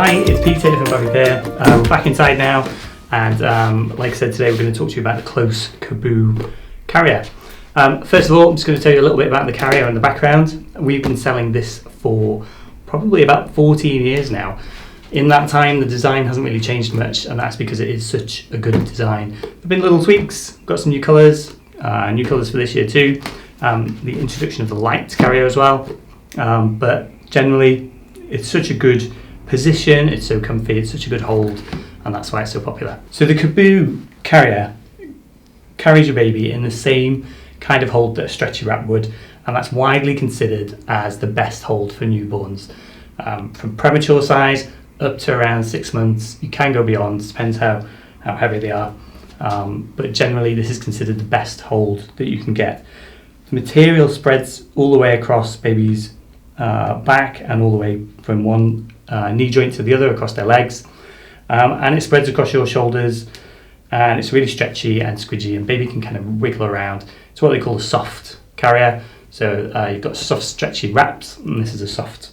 Hi, it's Peter from Baby Bear. We're back inside now, and like I said, today we're going to talk to you about the Close Caboo carrier. First of all, I'm just going to tell you a little bit about the carrier and the background. We've been selling this for probably about 14 years now. In that time, the design hasn't really changed much, and that's because it is such a good design. There have been little tweaks, got some new colours for this year too. The introduction of the Lite carrier as well, but generally it's such a good position, it's so comfy, it's such a good hold, and that's why it's so popular. So the Caboo carrier carries your baby in the same kind of hold that a stretchy wrap would, and that's widely considered as the best hold for newborns. From premature size up to around 6 months, you can go beyond, depends how heavy they are, but generally this is considered the best hold that you can get. The material spreads all the way across baby's back and all the way from one knee joint to the other across their legs, and it spreads across your shoulders, and it's really stretchy and squidgy, and baby can kind of wiggle around. It's what they call a soft carrier. So you've got soft stretchy wraps, and this is a soft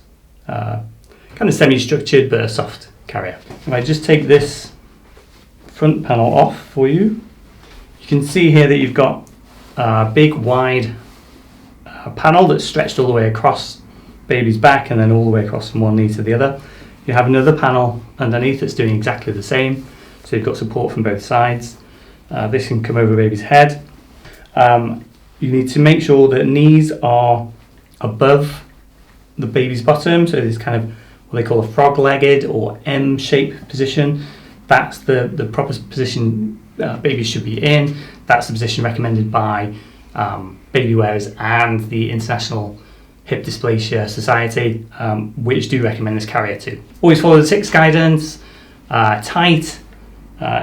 kind of semi-structured but a soft carrier. If I just take this front panel off for you, you can see here that you've got a big wide panel that's stretched all the way across baby's back and then all the way across from one knee to the other. You have another panel underneath that's doing exactly the same, so you've got support from both sides. This can come over baby's head. You need to make sure that knees are above the baby's bottom, so there's kind of what they call a frog-legged or M-shaped position. That's the proper position babies should be in. That's the position recommended by baby wearers and the International Hip Dysplasia Society, which do recommend this carrier too. Always follow the 6 guidance, tight,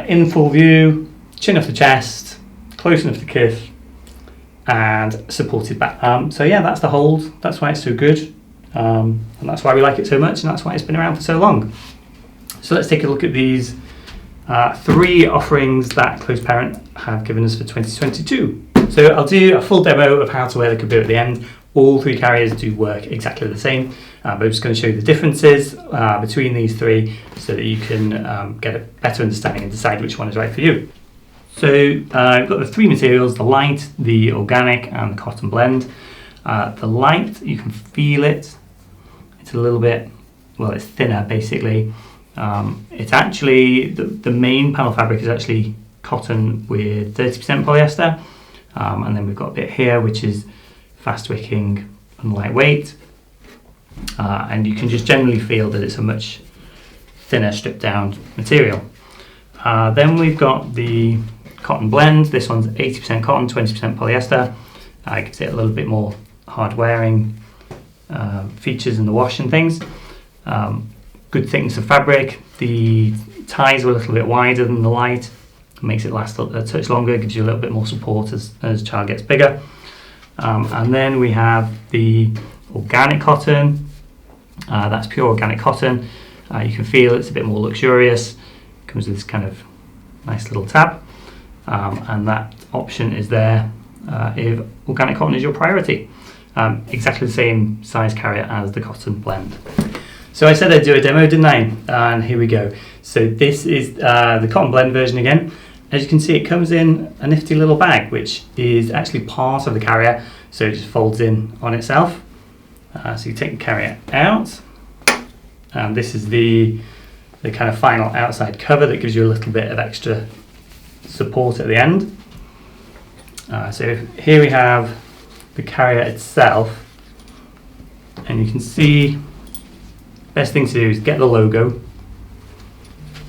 in full view, chin off the chest, close enough to kiss, and supported back. So yeah, that's the hold, that's why it's so good, and that's why we like it so much, and that's why it's been around for so long. So let's take a look at these 3 offerings that Close Parent have given us for 2022. So I'll do a full demo of how to wear the Caboo at the end. All 3 carriers do work exactly the same, but I'm just going to show you the differences between these 3 so that you can get a better understanding and decide which one is right for you. So I've got the 3 materials, the Lite, the organic and the cotton blend. The Lite, you can feel it. It's a little bit, well, it's thinner basically. It's actually, the main panel fabric is actually cotton with 30% polyester. And then we've got a bit here which is fast wicking and lightweight, and you can just generally feel that it's a much thinner stripped down material. Then we've got the cotton blend. This one's 80% cotton, 20% polyester. Gives it a little bit more hard wearing features in the wash and things. Good thickness of fabric. The ties are a little bit wider than the Lite. Makes it last a touch longer, gives you a little bit more support as child gets bigger. And then we have the organic cotton. That's pure organic cotton. You can feel it's a bit more luxurious. Comes with this kind of nice little tab, and that option is there if organic cotton is your priority. Exactly the same size carrier as the cotton blend. So I said I'd do a demo, didn't I? And here we go. So this is the cotton blend version again. As you can see, it comes in a nifty little bag, which is actually part of the carrier, so it just folds in on itself. So you take the carrier out, and this is the kind of final outside cover that gives you a little bit of extra support at the end. So here we have the carrier itself, and you can see, best thing to do is get the logo,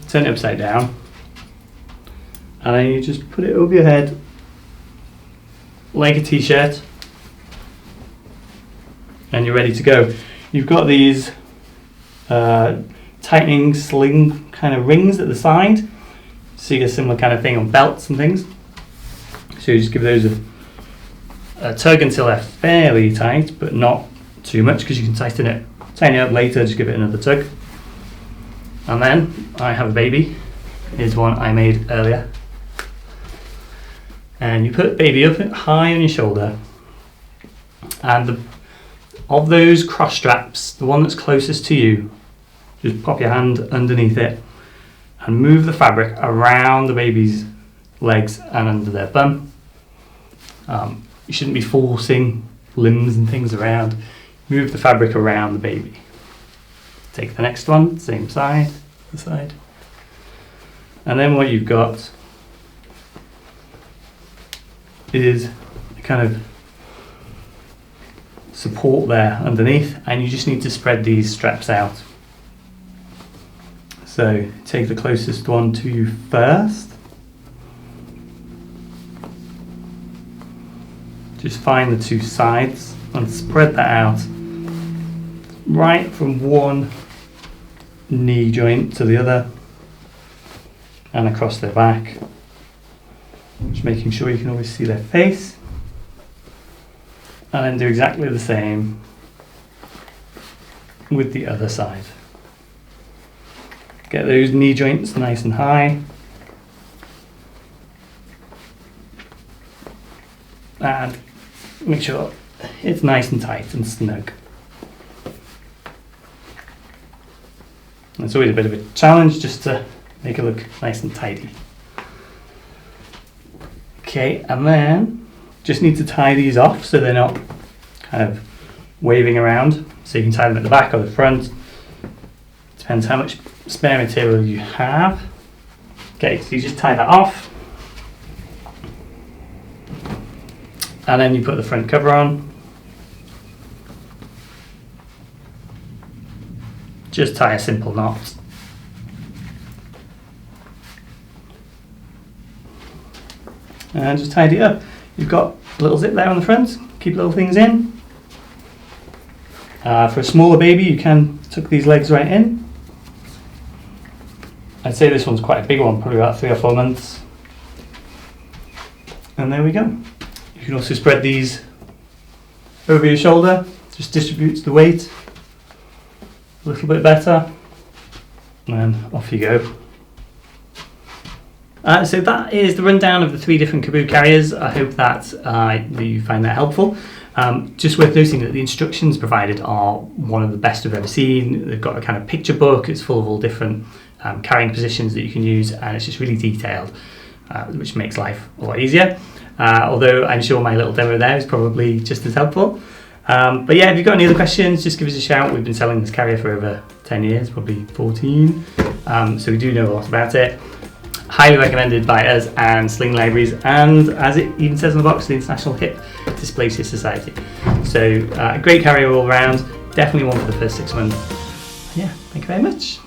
turn it upside down, and then you just put it over your head like a t-shirt, and you're ready to go. You've got these tightening sling kind of rings at the side. See a similar kind of thing on belts and things. So you just give those a tug until they're fairly tight, but not too much, because you can tighten it up later. Just give it another tug. And then I have a baby. Here's one I made earlier. And you put baby up high on your shoulder, and of those cross straps, the one that's closest to you just pop your hand underneath it and move the fabric around the baby's legs and under their bum. You shouldn't be forcing limbs and things around. Move the fabric around the baby. Take the next one, same side, the side. And then what you've got is a kind of support there underneath, and you just need to spread these straps out. So take the closest one to you first. Just find the two sides and spread that out right from one knee joint to the other and across their back. Just making sure you can always see their face. And then do exactly the same with the other side. Get those knee joints nice and high. And make sure it's nice and tight and snug. It's always a bit of a challenge just to make it look nice and tidy. Okay, and then just need to tie these off so they're not kind of waving around. So you can tie them at the back or the front. Depends how much spare material you have. Okay, so you just tie that off. And then you put the front cover on. Just tie a simple knot. And just tidy it up. You've got a little zip there on the front, keep little things in. For a smaller baby, you can tuck these legs right in. I'd say this one's quite a big one, probably about 3 or 4 months. And there we go. You can also spread these over your shoulder, just distributes the weight a little bit better, and off you go. So that is the rundown of the 3 different Caboo carriers. I hope that you find that helpful. Just worth noting that the instructions provided are one of the best I've ever seen. They've got a kind of picture book. It's full of all different carrying positions that you can use, and it's just really detailed, which makes life a lot easier. Although I'm sure my little demo there is probably just as helpful. But yeah, if you've got any other questions, just give us a shout. We've been selling this carrier for over 10 years, probably 14. So we do know a lot about it. Highly recommended by us and Sling Libraries, and as it even says on the box, the International Hip Dysplasia Society. So a great carrier all around, definitely one for the first 6 months. Yeah, thank you very much.